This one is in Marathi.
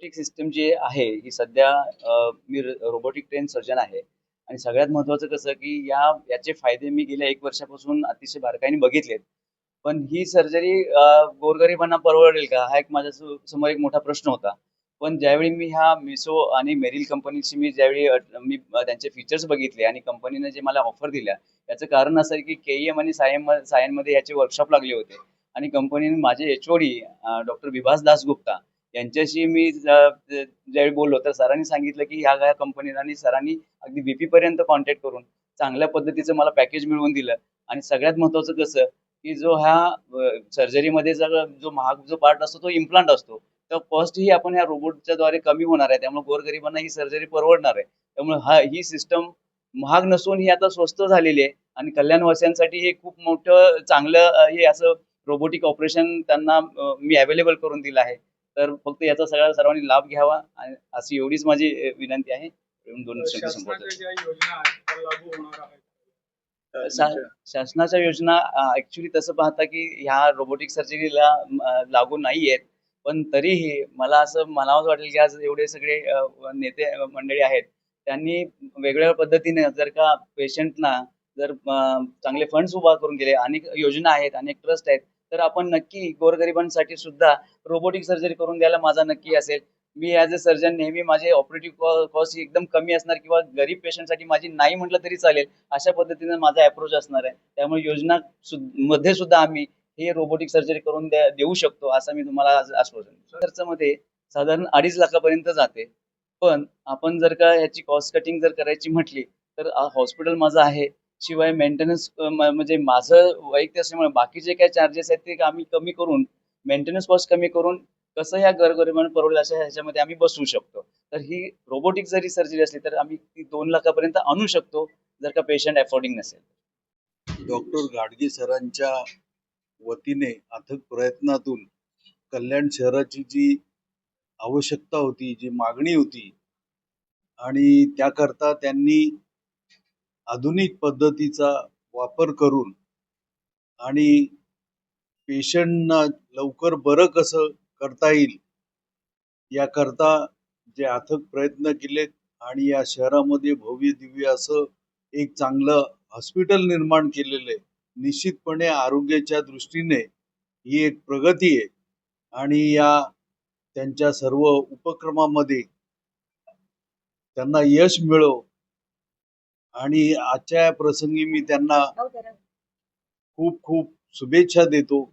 रोबोटिक सिस्टम जी आहे ही सध्या मी रोबोटिक ट्रेन सर्जन आहे आणि सगळ्यात महत्त्वाचं कसं की याचे फायदे मी गेल्या 1 वर्षापासून अतिशय बारकाईने बघितलेत. पण ही सर्जरी गोरगरिबांना परवडेल का? हा एक माझ्या समोर एक मोठा प्रश्न होता. पण ज्यावेळी मी ह्या Meso आणि मेरिल कंपनीची मी ज्यावेळी त्यांचे फीचर्स बघितले आणि कंपनीने जे मला ऑफर दिल्या, याचं कारण असं आहे की के-ई-एम आणि सायनमध्ये याचे वर्कशॉप लागले होते आणि कंपनीने माझे एच-ओ-डी डॉक्टर विभास दासगुप्ता यांच्याशी मी ज्यावेळी बोललो, तर सरांनी सांगितलं की ह्या कंपनीला आणि सरांनी अगदी व्ही-पीपर्यंत कॉन्टॅक्ट करून चांगल्या पद्धतीचं मला पॅकेज मिळवून दिलं आणि सगळ्यात महत्त्वाचं कसं, की सर्जरीमध्ये जो महाग जो पार्ट असतो तो इम्प्लांट असतो. तर कॉस्ट ही आपण ह्या रोबोटच्याद्वारे कमी होणार आहे. त्यामुळे गोरगरिबांना ही सर्जरी परवडणार आहे. त्यामुळे ही सिस्टम महाग नसून ही आता स्वस्त झालेली आहे आणि कल्याणवासियांसाठी हे खूप मोठं चांगलं हे असं रोबोटिक ऑपरेशन त्यांना मी अवेलेबल करून दिलं आहे. तर फक्त याचा सर्वांनी लाभ घ्यावा आणि अशी एवढीच माझी विनंती आहे. येऊन 2 शब्द संपवतो. शासनाच्या ज्या योजना आहेत त्या लागू होणार आहेत. शा शासनाच्या योजना तसं पाहता की ह्या रोबोटिक सर्जरीला लागू नाहीयेत. पण तरीही मला असं म्हणावंसं वाटेल की आज एवढे सगळे नेते मंडळी आहेत. त्यांनी वेगवेगळ्या पद्धतीने जर का पेशंटना जर चांगले फंड्स उभा करून दिले, अनेक योजना आहेत, अनेक ट्रस्ट आहेत, तर आपण नक्की गोरगरिबांसाठी सुद्धा रोबोटिक सर्जरी करून द्यायला माझा नक्की असेल. मी ॲज अ सर्जन नेहमी माझे ऑपरेटिव्ह कॉस्ट ही एकदम कमी असणार किंवा गरीब पेशंटसाठी माझी नाही म्हटलं तरी चालेल. अशा पद्धतीने माझा अप्रोच असणार आहे. त्यामुळे योजना मध्ये सुद्धा आम्ही हे रोबोटिक सर्जरी करून देऊ शकतो, असं मी तुम्हाला आज आश्वासन देतो. खर्चामध्ये साधारण 2.5 लाखापर्यंत जाते. पण आपण जर का ह्याची कॉस्ट कटिंग जर करायची म्हटली, तर हॉस्पिटल माझं आहे. शिवाय मेंटेनन्स म्हणजे माझं वैयक्तिक असल्यामुळे बाकी जे काही चार्जेस आहेत ते आम्ही कमी करून मेंटेनन्स कॉस्ट कमी करून कसं ह्या गोरगरिबांना परवडेल अशा ह्याच्यामध्ये आम्ही बसवू शकतो. तर ही रोबोटिक जरी सर्जरी असली, तर आम्ही ती 2 लाखापर्यंत आणू शकतो, जर का पेशंट अफोर्डिंग नसेल. डॉक्टर गाडगे सरांच्या वतीने अथक प्रयत्नातून कल्याण शहराची जी आवश्यकता होती, जी मागणी होती आणि त्याकरता त्यांनी आधुनिक पद्धतीचा वापर करून आणि पेशंटना लवकर बरं कसं करता येईल याकरता जे अथक प्रयत्न केलेत आणि या शहरामध्ये भव्य दिव्य असं एक चांगलं हॉस्पिटल निर्माण केलेलं आहे. निश्चितपणे आरोग्याच्या दृष्टीने ही एक प्रगती आहे आणि या त्यांच्या सर्व उपक्रमामध्ये त्यांना यश मिळो आणि आजच्या प्रसंगी मी त्यांना खूप खूप शुभेच्छा देतो.